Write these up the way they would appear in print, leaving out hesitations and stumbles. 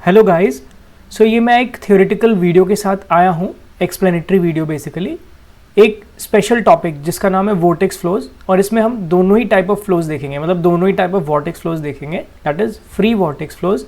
Hello guys, सो ये मैं एक थ्योरेटिकल वीडियो के साथ आया हूँ, एक्सप्लेनेटरी वीडियो बेसिकली, एक स्पेशल टॉपिक जिसका नाम है वोर्टेक्स फ्लोज। और इसमें हम दोनों ही टाइप ऑफ फ्लोज देखेंगे, मतलब दोनों ही टाइप ऑफ वोर्टेक्स फ्लोज देखेंगे, that is free vortex flows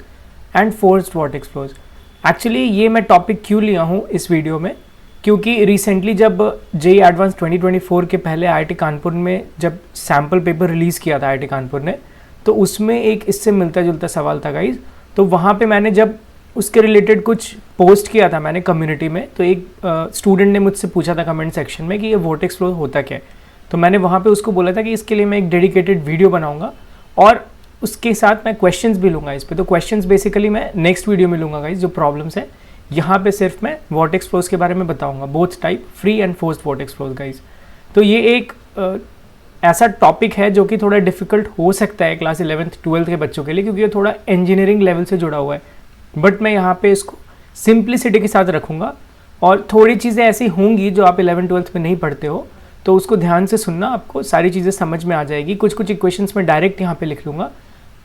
and forced vortex flows. Actually ये मैं टॉपिक क्यों लिया हूँ इस वीडियो में, क्योंकि रिसेंटली जब जेईई एडवांस 2024 के पहले आईआईटी कानपुर में जब सैम्पल पेपर रिलीज़ किया था आईआईटी कानपुर ने, तो उसमें एक इससे मिलता जुलता सवाल था गाइज। तो वहाँ पे मैंने जब उसके रिलेटेड कुछ पोस्ट किया था मैंने कम्युनिटी में, तो एक स्टूडेंट ने मुझसे पूछा था कमेंट सेक्शन में कि ये वोर्टेक्स फ्लो होता क्या है। तो मैंने वहाँ पे उसको बोला था कि इसके लिए मैं एक डेडिकेटेड वीडियो बनाऊंगा और उसके साथ मैं क्वेश्चंस भी लूँगा इस पे। तो क्वेश्चंस बेसिकली मैं नेक्स्ट वीडियो में लूँगा गाइज, जो प्रॉब्लम्स है यहाँ पे सिर्फ मैं वोर्टेक्स फ्लोज के बारे में बताऊँगा, both type free and forced vortex flows guys. तो ये एक ऐसा टॉपिक है जो कि थोड़ा डिफिकल्ट हो सकता है क्लास 11th 12th के बच्चों के लिए, क्योंकि ये थोड़ा इंजीनियरिंग लेवल से जुड़ा हुआ है। बट मैं यहाँ पे इसको सिंप्लिसिटी के साथ रखूँगा और थोड़ी चीज़ें ऐसी होंगी जो आप 11th 12th में नहीं पढ़ते हो, तो उसको ध्यान से सुनना, आपको सारी चीज़ें समझ में आ जाएगी। कुछ इक्वेशंस में डायरेक्ट यहाँ पे लिख लूँगा,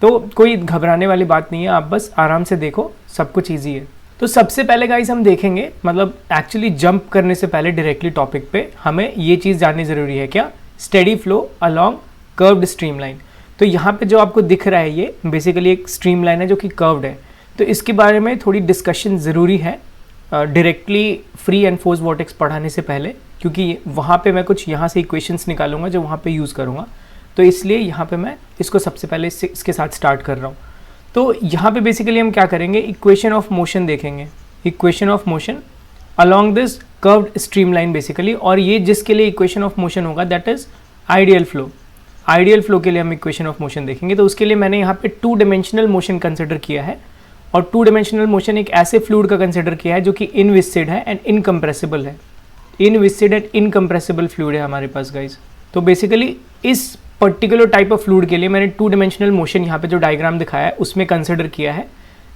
तो कोई घबराने वाली बात नहीं है, आप बस आराम से देखो, सब कुछ ईजी है। तो सबसे पहले गाइस हम देखेंगे, मतलब एक्चुअली जंप करने से पहले डायरेक्टली टॉपिक पे हमें ये चीज़ जाननी ज़रूरी है, क्या? Steady flow along curved streamline. तो यहाँ पे जो आपको दिख रहा है ये बेसिकली एक स्ट्रीमलाइन है जो कि कर्व्ड है। तो इसके बारे में थोड़ी डिस्कशन ज़रूरी है directly free and forced vortex पढ़ाने से पहले, क्योंकि वहाँ पे मैं कुछ यहाँ से इक्वेशंस निकालूंगा जो वहाँ पे यूज़ करूँगा। तो इसलिए यहाँ पे मैं इसको सबसे पहले इसके साथ स्टार्ट कर रहा हूँ। तो यहाँ पे बेसिकली हम क्या करेंगे, इक्वेशन ऑफ मोशन देखेंगे, equation of motion along this curved streamline basically. और ये जिसके लिए इक्वेशन ऑफ मोशन होगा that is ideal flow. Ideal flow के लिए हम इक्वेशन ऑफ मोशन देखेंगे। तो उसके लिए मैंने यहाँ पे 2 डायमेंशनल मोशन कंसिडर किया है, और 2 डायमेंशनल मोशन एक ऐसे फ्लूइड का कंसिडर किया है जो कि इनविस्किड है एंड इनकम्प्रेसिबल है। इनविस्किड एंड इनकम्प्रेसिबल फ्लूइड है हमारे पास गाइज। तो बेसिकली इस पर्टिकुलर टाइप ऑफ फ्लूइड के लिए मैंने 2 डायमेंशनल मोशन यहाँ पे जो डायग्राम दिखाया है उसमें कंसिडर किया है,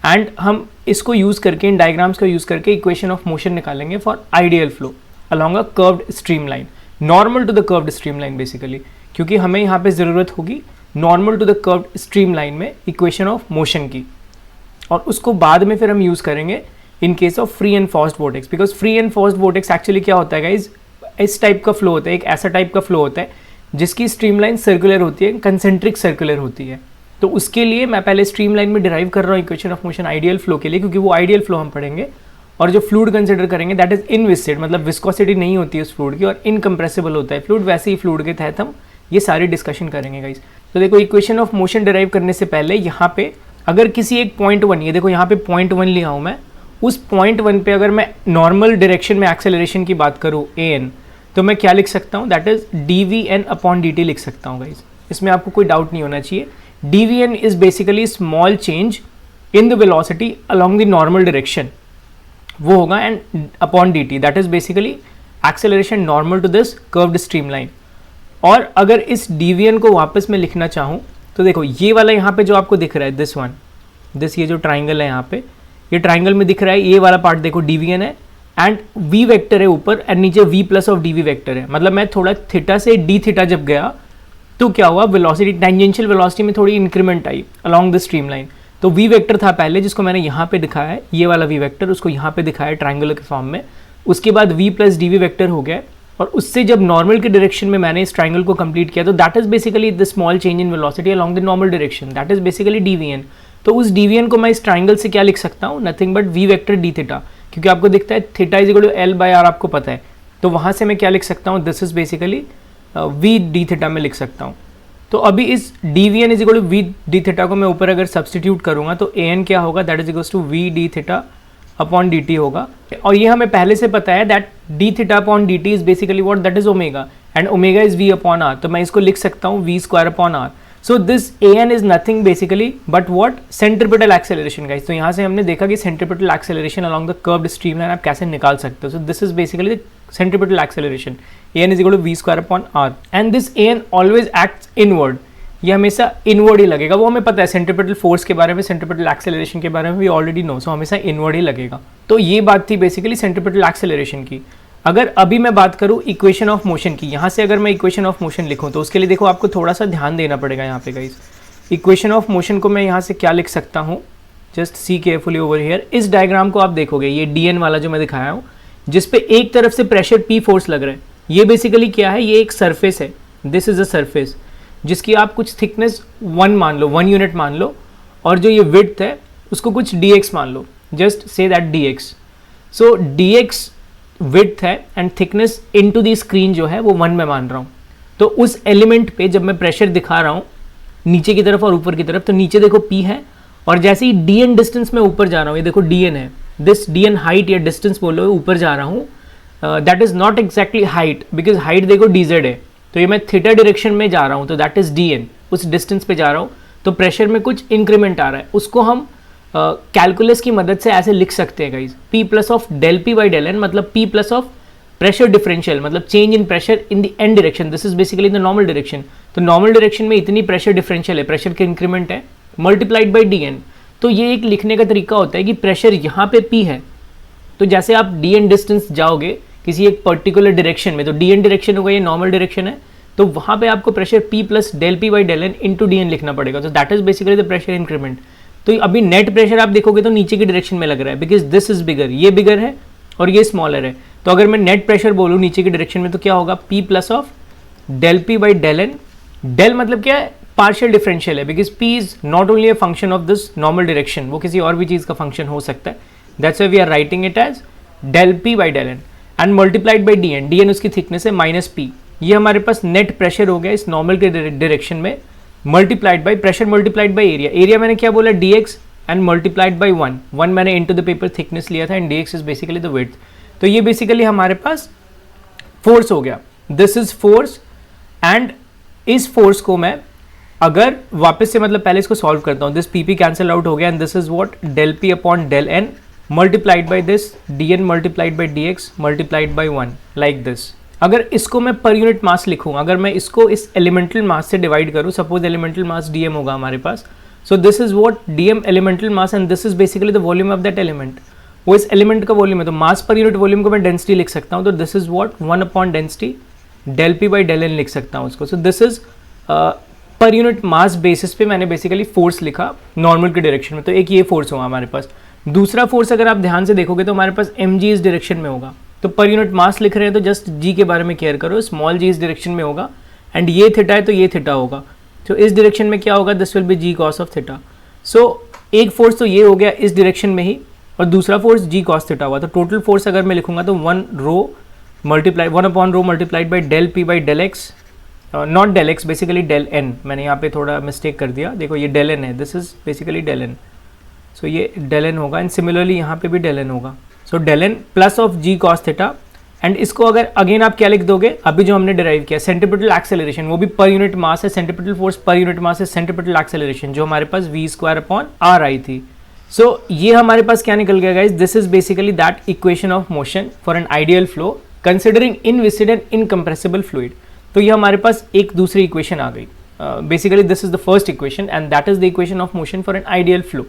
एंड हम इसको यूज़ करके, इन डायग्राम्स को यूज़ करके इक्वेशन ऑफ मोशन निकालेंगे for ideal flow along a curved streamline, normal to the curved streamline basically, क्योंकि हमें यहाँ पे ज़रूरत होगी normal to the curved streamline में इक्वेशन ऑफ मोशन की। और उसको बाद में फिर हम यूज़ करेंगे in case of free and forced vortex, because free and forced vortex actually क्या होता है गाइज, इस टाइप का फ्लो होता है, एक ऐसा टाइप का फ्लो होता है जिसकी स्ट्रीमलाइन सर्कुलर होती है, कंसेंट्रिक सर्कुलर होती है। तो उसके लिए मैं पहले स्ट्रीमलाइन में डिराइव कर रहा हूँ equation of motion ideal flow के लिए, क्योंकि वो आइडियल फ्लो हम पढ़ेंगे। और जो फ्लूइड कंसिडर करेंगे दैट इज इनविस्किड, मतलब विस्कोसिटी नहीं होती है उस फ्लूइड की, और इनकम्प्रेसिबल होता है फ्लूइड, वैसे ही फ्लूइड के तहत हम ये सारी डिस्कशन करेंगे गाइज। तो देखो, इक्वेशन ऑफ मोशन डिराइव करने से पहले यहाँ पे अगर किसी एक पॉइंट 1, ये देखो यहाँ पे पॉइंट 1 लिया हूँ मैं, उस पॉइंट 1 पे अगर मैं नॉर्मल डायरेक्शन में एक्सेलरेशन की बात करूँ an, तो मैं क्या लिख सकता हूँ, that is dvn upon dt लिख सकता हूँ गाइज। इसमें आपको कोई डाउट नहीं होना चाहिए। dvn is basically small change in the velocity along the normal direction, वो होगा, and upon dt that is basically acceleration normal to this curved streamline. और अगर इस dvn को वापस मैं लिखना चाहूँ तो देखो ये वाला यहाँ पे जो आपको दिख रहा है दिस वन, दिस ये जो ट्राइंगल है यहाँ पे, ये ट्राइंगल में दिख रहा है, ये वाला पार्ट देखो dvn है, एंड v वेक्टर है ऊपर, एंड नीचे v plus of dv vector है। मतलब मैं थोड़ा थीटा से d थीटा जब गया तो क्या हुआ, वेलोसिटी, टेंजेंशियल वेलोसिटी में थोड़ी increment I along the streamline. तो v वेक्टर था पहले जिसको मैंने यहाँ पे दिखाया है, ये वाला v वेक्टर, उसको यहाँ पे दिखाया है ट्राइंगुलर के फॉर्म में। उसके बाद v प्लस dv वेक्टर हो गया, और उससे जब नॉर्मल के डायरेक्शन में मैंने इस ट्राइंगल को कंप्लीट किया, तो that is basically the small change in velocity along the normal direction, that is basically dvn। तो उस dvn को मैं इस ट्राइंगल से क्या लिख सकता हूँ, nothing but v vector d theta, क्योंकि आपको दिखता है theta is equal to l by r, आपको पता है। तो वहाँ से मैं क्या लिख सकता हूँ, this is basically v d theta में लिख सकता हूँ। तो अभी इस dvn is equal to v d theta को मैं ऊपर अगर सब्सटीट्यूट करूँगा तो an क्या होगा, that is equal to v d theta upon dt होगा। और ये हमें पहले से पता है that d theta upon dt is basically what, that is omega, and omega is v upon r। तो मैं इसको लिख सकता हूँ v square upon r। So this an is nothing basically but what, centripetal acceleration guys. तो यहाँ से हमने देखा कि centripetal acceleration along the curved streamline आप कैसे निकाल सकते हो। So this is basically the centripetal acceleration, an is equal to v square upon r, and this an always acts inward, ये हमेशा इनवर्ड ही लगेगा। वो हमें पता है सेंट्रीपिटल फोर्स के बारे में, सेंट्रीपिटल एक्सेलरेशन के बारे में भी ऑलरेडी नो, सो हमेशा इनवर्ड ही लगेगा। तो ये बात थी बेसिकली सेंट्रीपिटल एक्सेलरेशन की। अगर अभी मैं बात करूँ इक्वेशन ऑफ मोशन की, यहाँ से अगर मैं इक्वेशन ऑफ मोशन लिखूँ तो उसके लिए देखो आपको थोड़ा सा ध्यान देना पड़ेगा यहाँ पे गाइस। इक्वेशन ऑफ मोशन को मैं यहाँ से क्या लिख सकता हूँ, just see carefully over here. इस डायग्राम को आप देखोगे, ये DN वाला जो मैं दिखाया हूँ, जिस पे एक तरफ से प्रेशर P फोर्स लग रहा है, ये बेसिकली क्या है, ये एक सरफेस है, दिस इज अ सरफेस जिसकी आप कुछ थिकनेस 1 मान लो, 1 यूनिट मान लो, और जो ये विड्थ है उसको कुछ dx मान लो, just say that dx। So dx width है and thickness into the screen जो है वो 1 में मान रहा हूँ। तो उस एलिमेंट पे जब मैं प्रेशर दिखा रहा हूँ नीचे की तरफ और ऊपर की तरफ, तो नीचे देखो P है, और जैसे ही dn डिस्टेंस में ऊपर जा रहा हूँ, ये देखो dn है, दिस dn हाइट या डिस्टेंस बोलो, ऊपर जा रहा हूँ, that is not exactly height, because height देखो dz है, तो ये मैं थीटा डायरेक्शन में जा रहा हूँ, तो दैट इज dn, उस डिस्टेंस पे जा रहा हूँ, तो प्रेशर में कुछ इंक्रीमेंट आ रहा है, उसको हम कैलकुलस की मदद से ऐसे लिख सकते हैं guys, P plus of del P by del N, मतलब P plus of pressure differential, मतलब change in pressure in the N direction, this is basically the normal direction. तो नॉर्मल डायरेक्शन में इतनी प्रेशर डिफरेंशियल है, pressure के increment है, multiplied by dn। तो ये एक लिखने का तरीका होता है कि प्रेशर यहाँ पे P है, तो जैसे आप dn डिस्टेंस जाओगे किसी एक पर्टिकुलर डायरेक्शन में, तो dn डायरेक्शन होगा, ये नॉर्मल डायरेक्शन है, तो वहाँ पे आपको pressure P plus del P by del N into dn लिखना पड़ेगा, तो that is basically the pressure increment. तो अभी नेट प्रेशर आप देखोगे तो नीचे की डायरेक्शन में लग रहा है, बिकॉज दिस इज बिगर, ये बिगर है और ये स्मॉलर है। तो अगर मैं नेट प्रेशर बोलूँ नीचे की डायरेक्शन में, तो क्या होगा, P plus of del P by del N. Del मतलब क्या है, पार्शियल डिफरेंशियल है, because P is not only a function of this normal direction, वो किसी और भी चीज़ का फंक्शन हो सकता है, that's why we are writing it as del P by del N and multiplied by dn, dn उसकी थिकनेस है माइनस P। ये हमारे पास नेट प्रेशर हो गया इस नॉर्मल के डायरेक्शन में, multiplied by pressure multiplied by area, area मैंने क्या बोला, dx एंड मल्टीप्लाइड बाई 1 मैंने इनटू द पेपर थिकनेस लिया था, and dx is basically the width. तो ये बेसिकली हमारे पास फोर्स हो गया, दिस इज फोर्स, एंड इस फोर्स को मैं अगर वापस से मतलब पहले इसको सॉल्व करता हूँ, दिस PP कैंसल आउट हो गया, and this is what del P upon del n multiplied by this dn multiplied by dx multiplied by 1 like this. अगर इसको मैं पर यूनिट मास लिखूँ, अगर मैं इसको इस एलिमेंटल मास से डिवाइड करूँ, सपोज एलिमेंटल मास dm होगा हमारे पास, so this is what dm elemental mass and this is basically the volume of that element, वो इस एलिमेंट का वॉल्यूम है, तो मास पर यूनिट वॉल्यूम को मैं डेंसिटी लिख सकता हूँ, तो this is what 1 upon density del P by del N लिख सकता हूँ उसको। So this is per unit mass basis पे मैंने बेसिकली फोर्स लिखा नॉर्मल के डायरेक्शन में, तो एक ये फोर्स होगा हमारे पास। दूसरा फोर्स अगर आप ध्यान से देखोगे तो हमारे पास mg इस डायरेक्शन में होगा, तो पर यूनिट मास लिख रहे हैं तो जस्ट g के बारे में केयर करो, स्मॉल g इस डायरेक्शन में होगा, एंड ये थीटा है तो ये थीटा होगा, तो इस डायरेक्शन में क्या होगा, this will be g cos of theta. So एक फोर्स तो ये हो गया इस डायरेक्शन में ही, और दूसरा फोर्स g cos थीटा हुआ, तो टोटल फोर्स अगर मैं लिखूंगा तो 1 upon rho multiplied by del P by del x, not del x, basically del n, मैंने यहाँ पे थोड़ा मिस्टेक कर दिया, देखो ये डेल n है, this is basically del n, सो ये डेल n होगा, एंड सिमिलरली यहाँ पे भी डेल n होगा, सो del n plus of g cos थीटा, एंड इसको अगर अगेन आप क्या लिख दोगे, अभी जो हमने डिराइव किया सेंट्रीपिटल एक्सेलरेशन, वो भी पर यूनिट मास है, सेंट्रीपिटल फोर्स पर यूनिट मास है, सेंट्रीपिटल एक्सेलरेशन जो हमारे पास v स्क्वायर अपॉन r आई थी। सो ये हमारे पास क्या निकल गया guys, this is basically that equation of motion for an ideal flow considering inviscid and incompressible fluid. तो ये हमारे पास एक दूसरी इक्वेशन आ गई, basically this is the first equation and that is the equation of motion for an ideal flow.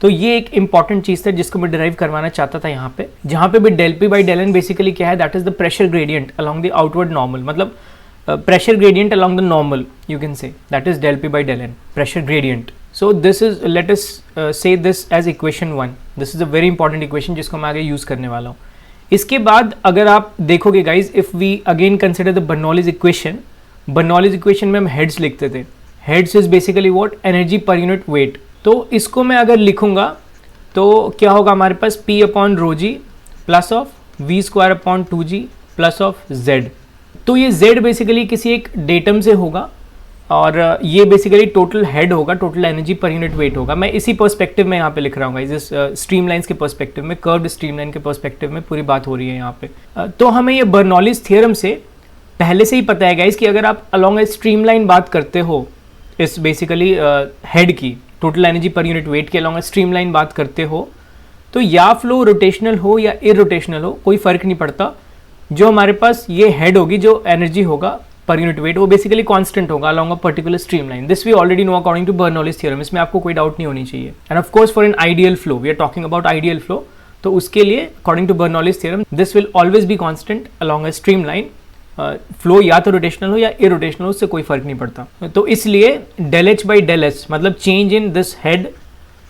तो ये एक इंपॉर्टेंट चीज़ था जिसको मैं डिराइव करवाना चाहता था यहाँ पे, जहाँ पे भी del P by del N basically क्या है, that is the pressure gradient along the outward normal, मतलब pressure gradient along the normal, you can say that is del P by del N pressure gradient. So this is, let us say this as equation 1, this is a very important equation जिसको मैं आगे use करने वाला हूँ। इसके बाद अगर आप देखोगे guys, if we again consider the Bernoulli's equation, Bernoulli's equation में हम हेड्स लिखते थे, heads is basically what, energy per unit weight. तो इसको मैं अगर लिखूंगा तो क्या होगा हमारे पास, P upon rho G plus of V square upon 2G plus of Z। तो ये Z बेसिकली किसी एक डेटम से होगा, और ये बेसिकली टोटल हेड होगा, total energy per unit wait होगा। मैं इसी पर्सपेक्टिव में यहाँ पे लिख रहा हूँ इस स्ट्रीम लाइन्स के पर्सपेक्टिव में, कर्व्ड स्ट्रीम लाइन के पर्सपेक्टिव में पूरी बात हो रही है यहाँ पे। तो हमें ये बर्नौलीज थ्योरम से पहले से ही पता है गाइस कि अगर आप अलॉन्ग ए स्ट्रीम लाइन बात करते हो, इस बेसिकली हेड की total energy per unit wait के अलॉन्ग स्ट्रीम लाइन बात करते हो, तो या फ्लो रोटेशनल हो या इरोटेशनल हो, कोई फर्क नहीं पड़ता, जो हमारे पास ये हेड होगी, जो एनर्जी होगा पर यूनिट वेट, वो बेसिकली कांस्टेंट होगा along a particular stream line. This we already know according to Bernoulli's theorem, इसमें आपको कोई डाउट नहीं होनी चाहिए। And of course for an ideal flow, we are talking about ideal flow, तो उसके लिए according to Bernoulli's theorem this will always be constant along a stream line. Flow या तो रोटेशनल हो या इरोटेशनल हो, उससे कोई फर्क नहीं पड़ता। तो इसलिए del H by del S मतलब change in this head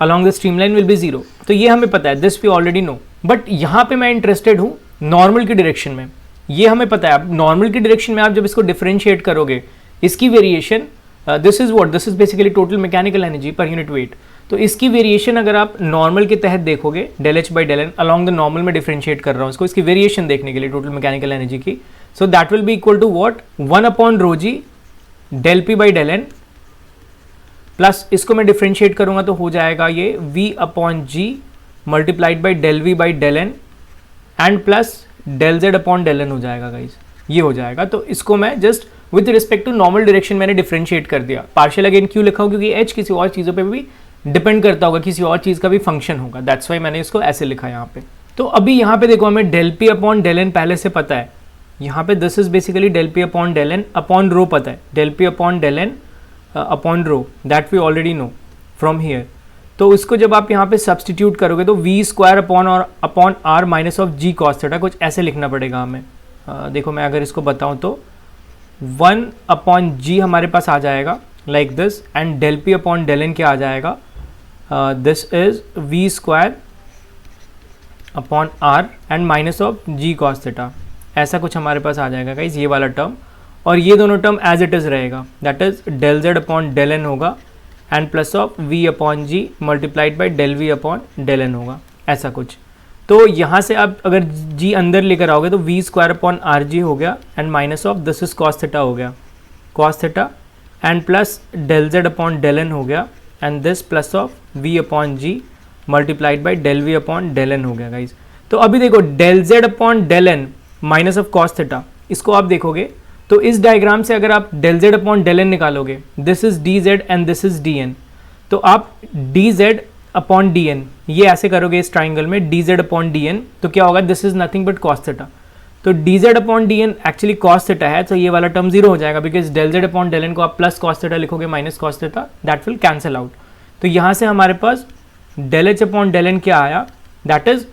along the streamline will be 0. तो ये हमें पता है, this we already know. But यहाँ पे मैं इंटरेस्टेड हूँ नॉर्मल की डायरेक्शन में. ये हमें पता है. अब नॉर्मल की डायरेक्शन में आप जब इसको डिफरेंशिएट करोगे, इसकी variation, this is what, this is basically total mechanical energy per unit weight. तो इसकी वेरिएशन अगर आप नॉर्मल के तहत देखोगे, del h by del n along the normal में डिफरेंशिएट कर रहा हूँ इसको, इसकी वेरिएशन देखने के लिए टोटल मैकेनिकल एनर्जी की. So that will be equal to what, 1 upon rho g del P by del n plus इसको मैं डिफरेंशिएट करूंगा तो हो जाएगा ये v upon ji multiplied by del v by del N and plus del Z upon del n हो जाएगा guys. ये हो जाएगा. तो इसको मैं just with respect to normal direction मैंने डिफरेंशिएट कर दिया. पार्शियल अगेन क्यों लिखा हो, क्योंकि h किसी और चीज़ों पे भी डिपेंड करता होगा, किसी और चीज़ का भी फंक्शन होगा. दैट्स वाई मैंने इसको ऐसे लिखा यहाँ पे. तो अभी यहाँ पे देखो हमें del P upon del n पहले से पता है. यहाँ पे this is basically del P upon del n upon rho पता है. Del P upon del n upon rho that we already know from here. तो इसको जब आप यहाँ पे सब्सटीट्यूट करोगे तो v square upon are minus of ji cos theta, कुछ ऐसे लिखना पड़ेगा हमें. देखो मैं अगर इसको बताऊँ तो 1 अपॉन जी हमारे पास आ जाएगा like this, and del P upon del N क्या आ जाएगा, this is v square upon r and minus of ji cos theta. ऐसा कुछ हमारे पास आ जाएगा गाइज ये वाला टर्म. और ये दोनों टर्म एज इट इज़ रहेगा, that is del Z upon del N होगा and plus of we upon ji multiplied by del we upon del N होगा, ऐसा कुछ. तो यहाँ से आप अगर जी अंदर लेकर आओगे तो v square upon r g हो गया and minus of this is cos theta हो गया, cos theta and plus del Z upon del n हो गया and this plus of we upon ji multiplied by del we upon del n हो गया guys. तो अभी देखो del Z upon del n minus of cos theta, इसको आप देखोगे तो इस डायग्राम से अगर आप del Z upon del N निकालोगे, this is D Z and this is D N, तो आप D Z upon D N ये ऐसे करोगे इस ट्राइंगल में, D Z upon D N, तो क्या होगा, this is nothing but cos theta. तो D Z upon D N actually cos theta है, तो ये वाला टर्म जीरो हो जाएगा because del Z upon del N को आप प्लस कॉस थीटा लिखोगे minus cos theta, that will cancel out. तो यहाँ से हमारे पास del H upon del N क्या आया, that is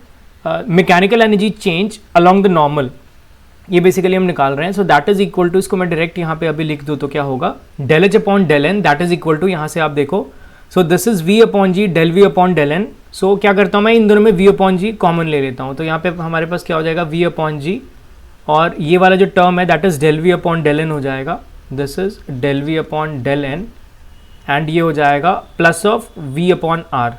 mechanical energy change along the normal, ये बेसिकली हम निकाल रहे हैं. So that is equal to, इसको मैं डायरेक्ट यहाँ पे अभी लिख दूँ तो क्या होगा, del H upon del N that is equal to, यहाँ से आप देखो, so this is V upon G del we upon del N. So क्या करता हूँ मैं, इन दोनों में वी अपॉन जी कॉमन ले लेता हूँ, तो यहाँ पे हमारे पास क्या हो जाएगा, वी अपॉन जी और ये वाला जो टर्म है that is del we upon del n हो जाएगा, this is del we upon del N and ये हो जाएगा plus of we upon r,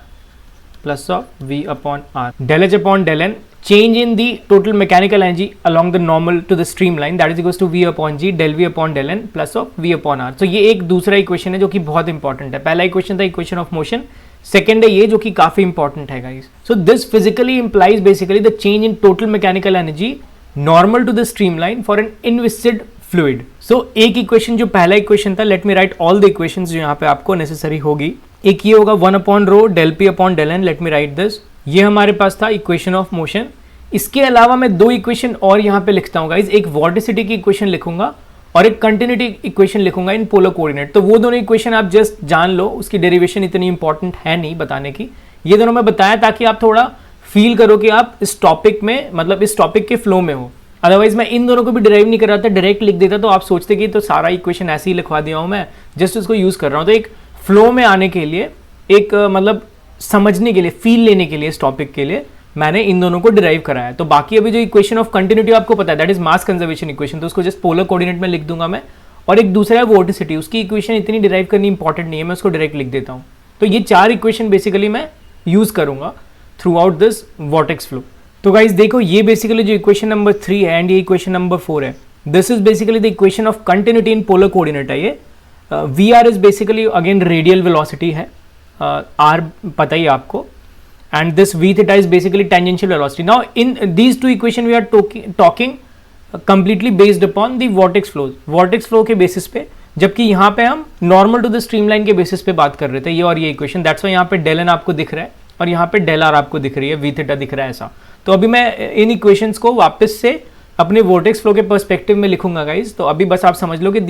plus of we upon r. Del H upon del n change in the total mechanical energy along the normal to the streamline that is equals to v upon g del v upon del n plus of v upon r. तो ये एक दूसरा equation है जो कि बहुत important है. पहला इक्वेशन था इक्वेशन ऑफ मोशन, सेकेंड है ये जो कि काफी इंपॉर्टेंट है guys. So this physically implies basically the change in total mechanical energy normal to the streamline for an inviscid fluid. So एक इक्वेशन जो पहला इक्वेशन था, let me write all the equations जो यहाँ पे आपको नेसेसरी होगी. एक ये होगा 1 upon rho del P upon del n, let me write this, ये हमारे पास था इक्वेशन ऑफ मोशन. इसके अलावा मैं दो इक्वेशन और यहाँ पे लिखता हूँ गाइज, एक वॉर्टिसिटी की इक्वेशन लिखूंगा और एक कंटिन्यूटी इक्वेशन लिखूंगा इन पोलर कोऑर्डिनेट. तो वो दोनों इक्वेशन आप जस्ट जान लो, उसकी डेरिवेशन इतनी इंपॉर्टेंट है नहीं बताने की. ये दोनों मैं बताया ताकि आप थोड़ा फील करो कि आप इस टॉपिक में, मतलब इस टॉपिक के फ्लो में हो. अदरवाइज मैं इन दोनों को भी डिराइव नहीं कर रहा था, डायरेक्ट लिख देता तो आप सोचते कि तो सारा इक्वेशन ऐसे ही लिखवा दिया हूँ मैं, जस्ट उसको यूज कर रहा हूँ. तो एक फ्लो में आने के लिए, एक मतलब समझने के लिए, फील लेने के लिए इस टॉपिक के लिए मैंने इन दोनों को डिराइव कराया. तो बाकी अभी जो इक्वेशन ऑफ कंटिन्यूटी आपको पता है that is mass conservation equation, तो उसको जस्ट पोलर कोऑर्डिनेट में लिख दूंगा मैं. और एक दूसरा है वोर्टिसिटी, उसकी इक्वेशन इतनी डिराइव करनी इंपॉर्टेंट नहीं है, मैं उसको डायरेक्ट लिख देता हूँ. तो ये चार इक्वेशन बेसिकली मैं यूज करूंगा through out this vortex flow. तो गाइज देखो ये बेसिकली जो इक्वेशन नंबर 3 है एंड ये इक्वेशन नंबर 4 है, this is basically the equation of continuity in polar coordinate है. ये v are is basically again radial velocity है, आर पता ही आपको, and this v theta is basically tangential velocity. Now in these two equation we are talking completely based upon the vortex flows, vortex flow के basis पे, जबकि यहाँ पे हम normal to the streamline के basis पे बात कर रहे थे, ये और ये equation. That's why यहाँ पे del n आपको दिख रहा है और यहाँ पे del r आपको दिख रही है, v theta दिख रहा है ऐसा. तो अभी मैं इन equations को वापस से अपने vortex flow के perspective में लिखूंगा guys. तो अभी बस आप समझ लो कि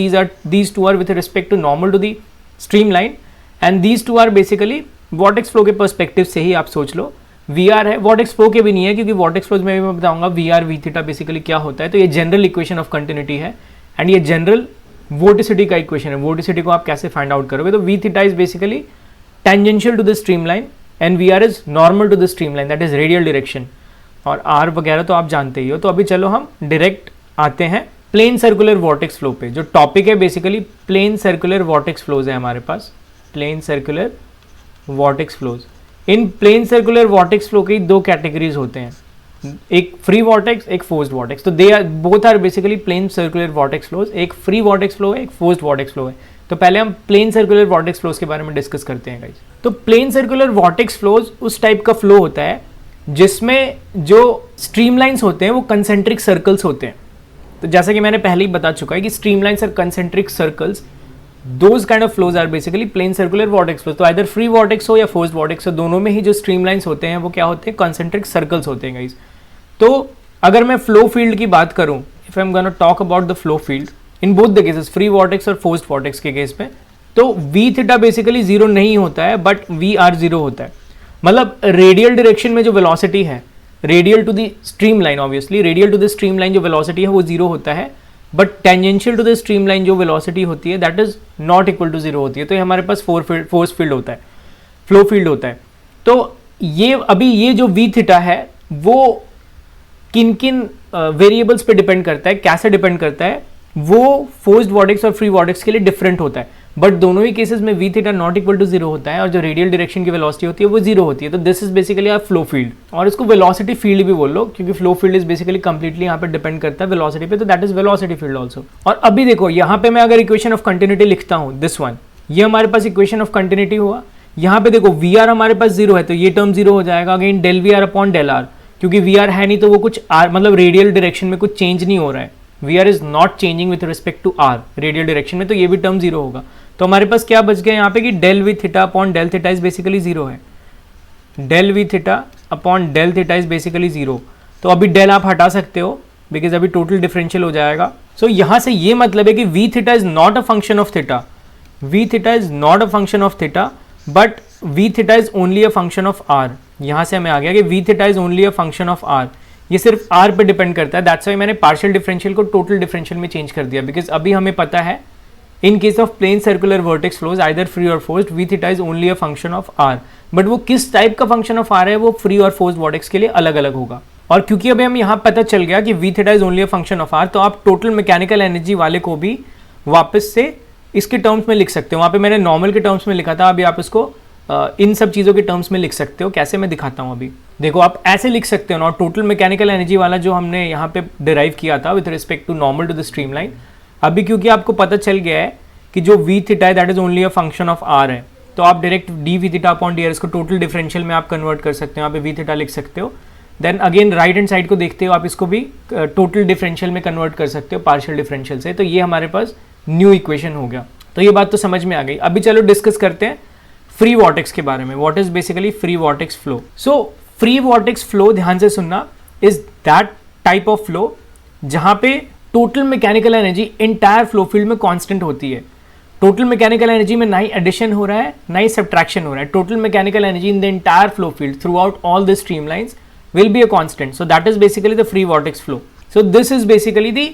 these two are with respect to normal to the streamline and these two are basically vortex flow के पर्सपेक्टिव से ही आप सोच लो. वी आर है, वॉर्टेक्स फ्लो के भी नहीं है क्योंकि वॉर्टेक्स फ्लो में भी मैं बताऊंगा v r v theta basically क्या होता है. तो ये जनरल इक्वेशन ऑफ कंटिन्यूटी है एंड ये जनरल वोर्टिसिटी का इक्वेशन है. वोर्टिसिटी को आप कैसे फाइंड आउट करोगे, तो we theta is basically tangential to the streamline and we are is normal to the stream line, that is radial direction, और आर वगैरह तो आप जानते ही हो। तो अभी चलो हम डायरेक्ट आते हैं प्लेन सर्कुलर वॉर्टेक्स फ्लो पे। जो टॉपिक है basically plane circular vortex flows है हमारे पास, प्लेन सर्कुलर वॉर्टेक्स फ्लोज। इन प्लेन सर्कुलर वॉर्टेक्स फ्लो की दो कैटेगरीज होते हैं, एक फ्री वॉर्टेक्स, एक फोर्स्ड वॉर्टेक्स। तो they are both are basically plane circular vortex flows. एक फ्री वॉर्टेक्स फ्लो है, एक फोर्स्ड वॉर्टेक्स फ्लो है। तो पहले हम प्लेन सर्कुलर वॉर्टेक्स फ्लोज के बारे में डिस्कस करते हैं गाइस। तो प्लेन सर्कुलर वॉर्टेक्स फ्लोज उस टाइप का फ्लो होता है जिसमें जो स्ट्रीमलाइंस होते हैं वो कंसेंट्रिक सर्कल्स होते हैं। तो जैसा कि मैंने पहले ही बता चुका है कि स्ट्रीमलाइंस और concentric circles, those kind of flows are basically plane circular vortex flows. तो आइदर फ्री वॉर्टेक्स हो या फोर्स्ड वॉर्टेक्स हो, दोनों में ही जो स्ट्रीमलाइंस होते हैं वो क्या होते हैं, कंसेंट्रिक सर्कल्स होते हैं गाइस। तो अगर मैं फ्लो फील्ड की बात करूं, if I am gonna talk about the flow field in both the cases, free vortex और फोर्स्ड वॉर्टेक्स के केस में, तो वी थीटा बेसिकली जीरो नहीं होता है बट वी आर जीरो होता है। मतलब रेडियल डायरेक्शन में जो वेलोसिटी है, radial to the stream line, obviously radial to the stream line जो वेलोसिटी है वो जीरो होता है, but tangential to the stream line जो वेलोसिटी होती है that is not equal to zero होती है। तो ये हमारे पास फोर्स फील्ड होता है, फ्लो फील्ड होता है। तो ये अभी ये जो वी थीटा है वो किन किन वेरिएबल्स पे डिपेंड करता है, कैसे डिपेंड करता है, वो फोर्स्ड वॉर्टेक्स और फ्री वॉर्टेक्स के लिए डिफरेंट होता है। बट दोनों ही केसेस में v theta not equal to zero होता है और जो रेडियल डायरेक्शन की वेलोसिटी होती है वो जीरो होती है। तो this is basically r flow field, और इसको वेलोसिटी फील्ड भी बोल लो क्योंकि flow field is basically completely यहाँ पे डिपेंड करता है वेलोसिटी पे, तो that is velocity field also. और अभी देखो यहाँ पे मैं अगर इक्वेशन ऑफ कंटिन्यूटी लिखता हूँ, दिस वन, ये हमारे पास इक्वेशन ऑफ कंटिन्यूटी हुआ। यहाँ पे देखो वी आर हमारे पास जीरो है तो ये टर्म जीरो हो जाएगा, again del v r upon del r, क्योंकि वी आर है नहीं तो वो कुछ आर मतलब रेडियल डायरेक्शन में कुछ चेंज नहीं हो रहा है, v are is not changing with respect to r radial direction में, तो ये भी टर्म जीरो होगा। तो हमारे पास क्या बच गया यहाँ पे कि del V theta upon del theta is basically zero है, del V theta upon del theta is basically zero. तो अभी डेल आप हटा सकते हो बिकॉज अभी टोटल डिफरेंशियल हो जाएगा। सो यहाँ से ये मतलब है कि v theta is not a function of theta, v theta is not a function of theta but v theta is only a function of are. यहाँ से हमें आ गया कि v theta is only a function of r, ये सिर्फ r पे depend करता है। दैट्स वाई मैंने पार्शियल डिफरेंशियल को टोटल डिफरेंशियल में चेंज कर दिया, बिकॉज अभी हमें पता है in case of plane circular vortex flows either free और forced, V theta is only a function of R. But वो किस टाइप का फंक्शन ऑफ आर है वो फ्री और फोर्स्ड वर्टेक्स के लिए अलग अलग होगा। और क्योंकि अभी हम यहाँ पता चल गया कि v theta is only a function of r, तो आप टोटल मैकेनिकल एनर्जी वाले को भी वापस से इसके टर्म्स में लिख सकते हो। वहाँ पे मैंने नॉर्मल के टर्म्स में लिखा था, अभी आप इसको इन सब चीज़ों के टर्म्स में लिख सकते हो। कैसे, मैं दिखाता हूँ। अभी देखो आप ऐसे लिख सकते हो ना, टोटल मैकेनिकल एनर्जी वाला जो हमने यहाँ पे डिराइव किया था with respect to normal to the stream line, अभी क्योंकि आपको पता चल गया है कि जो वी थीटा है that is only a function of r है, तो आप direct d we theta upon D r इसको टोटल डिफरेंशियल में आप कन्वर्ट कर सकते हो, यहाँ पे वी थीटा लिख सकते हो। Then again right hand side को देखते हो आप, इसको भी टोटल डिफरेंशियल में कन्वर्ट कर सकते हो पार्शियल डिफरेंशियल से। तो ये हमारे पास न्यू इक्वेशन हो गया। तो ये बात तो समझ में आ गई। अभी चलो डिस्कस करते हैं फ्री वॉर्टेक्स के बारे में। What is basically free vortex flow? So free vortex flow, ध्यान से सुनना, is that type of flow जहां पे total mechanical energy entire flow field में कांस्टेंट होती है। टोटल मैकेनिकल एनर्जी में ना ही एडिशन हो रहा है ना ही सब्ट्रैक्शन हो रहा है। Total mechanical energy in the entire flow field through out all the streamlines will be a constant. So that is basically the free vortex flow. So this is basically the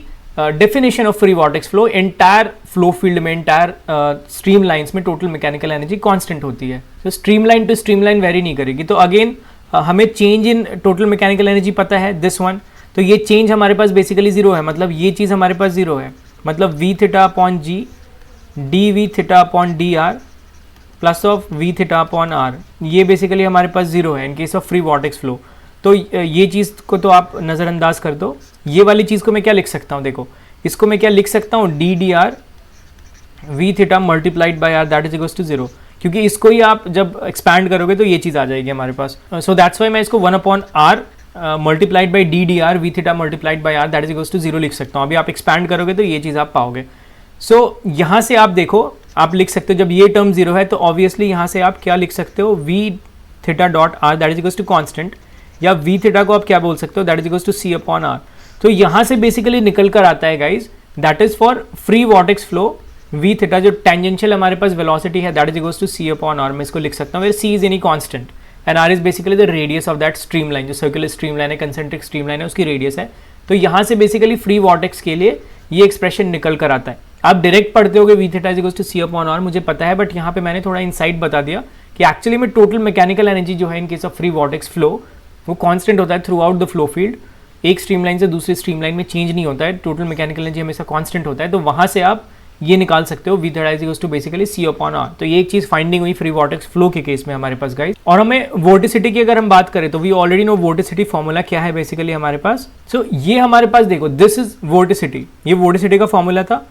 definition of free vortex flow. Entire flow field में, entire streamlines में total mechanical energy constant होती है. So streamline to streamline vary नहीं करेगी. तो again हमें change in total mechanical energy पता है, this one. तो ये change हमारे पास basically zero है, मतलब ये चीज़ हमारे पास zero है, मतलब v theta upon g dv theta upon dr plus of v theta upon r, ये basically हमारे पास zero है in case of free vortex flow. तो ये चीज़ को तो आप नज़रअंदाज कर दो। ये वाली चीज़ को मैं क्या लिख सकता हूँ, देखो इसको मैं क्या लिख सकता हूँ, d d r v theta multiplied by r that is equals to zero, क्योंकि इसको ही आप जब एक्सपैंड करोगे तो ये चीज़ आ जाएगी हमारे पास। सो दैट्स वाई मैं इसको 1 upon r multiplied by d d r v theta multiplied by r that is equals to zero लिख सकता हूँ। अभी आप एक्सपैंड करोगे तो ये चीज़ आप पाओगे। सो यहाँ से आप देखो, आप लिख सकते हो जब ये टर्म जीरो है तो ऑब्वियसली यहाँ से आप क्या लिख सकते हो, v theta dot r that is equals to constant, या वी थीटा को आप क्या बोल सकते हो, that is equals to C upon r. तो यहाँ से बेसिकली निकल कर आता है guys, that is for free vortex flow v theta जो टेंजेंशियल हमारे पास वेलोसिटी है that is equals to C upon r. मैं इसको लिख सकता हूँ where c is any constant and are is basically the radius of that stream line, जो सर्कुलर स्ट्रीम लाइन है, कंसेंट्रिक स्ट्रीम लाइन है, उसकी रेडियस है। तो यहाँ से बेसिकली फ्री वॉर्टेक्स के लिए ये एक्सप्रेशन निकल कर आता है। आप डायरेक्ट पढ़ते होगे v theta is equal to C upon r, मुझे पता है, बट यहाँ पे मैंने थोड़ा इनसाइट बता दिया कि एक्चुअली में टोटल मैकेनिकल एनर्जी जो है in case of free vortex flow वो कांस्टेंट होता है through out the flow field, एक स्ट्रीमलाइन से दूसरी स्ट्रीमलाइन में चेंज नहीं होता है, टोटल मैकेनिकल एनर्जी हमेशा कांस्टेंट होता है। तो वहाँ से आप ये निकाल सकते हो v theta is equal to basically c upon r. तो ये एक चीज फाइंडिंग हुई फ्री वॉर्टेक्स फ्लो के केस में हमारे पास गाइस। और हमें वोर्टिसिटी की अगर हम बात करें तो we already know vorticity formula क्या है बेसिकली हमारे पास। सो ये हमारे पास देखो दिस इज वोर्टिसिटी, ये वोर्टिसिटी का फॉर्मूला था।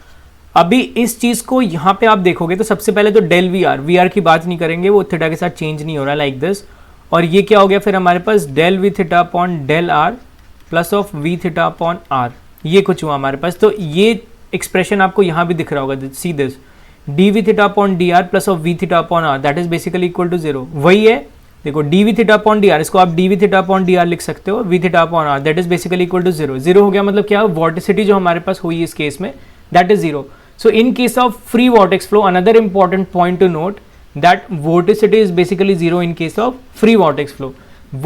अभी इस चीज को यहाँ पे आप देखोगे तो सबसे पहले तो डेल वी आर की बात नहीं करेंगे, वो थीटा के साथ चेंज नहीं हो रहा लाइक दिस। और ये क्या हो गया फिर हमारे पास del V theta upon del R plus of we theta upon R, ये कुछ हुआ हमारे पास। तो ये एक्सप्रेशन आपको यहाँ भी दिख रहा होगा, see this d we theta upon D r plus of we theta upon r that is basically equal to 0। वही है, देखो d we theta upon D r, इसको आप d we theta upon D R लिख सकते हो, v theta upon r that is basically equal to 0। 0 हो गया मतलब क्या, वॉर्टिसिटी जो हमारे पास हुई इस केस में that is 0। So in case of free vortex flow, another important point to note that vorticity is basically 0 in case of free vortex flow.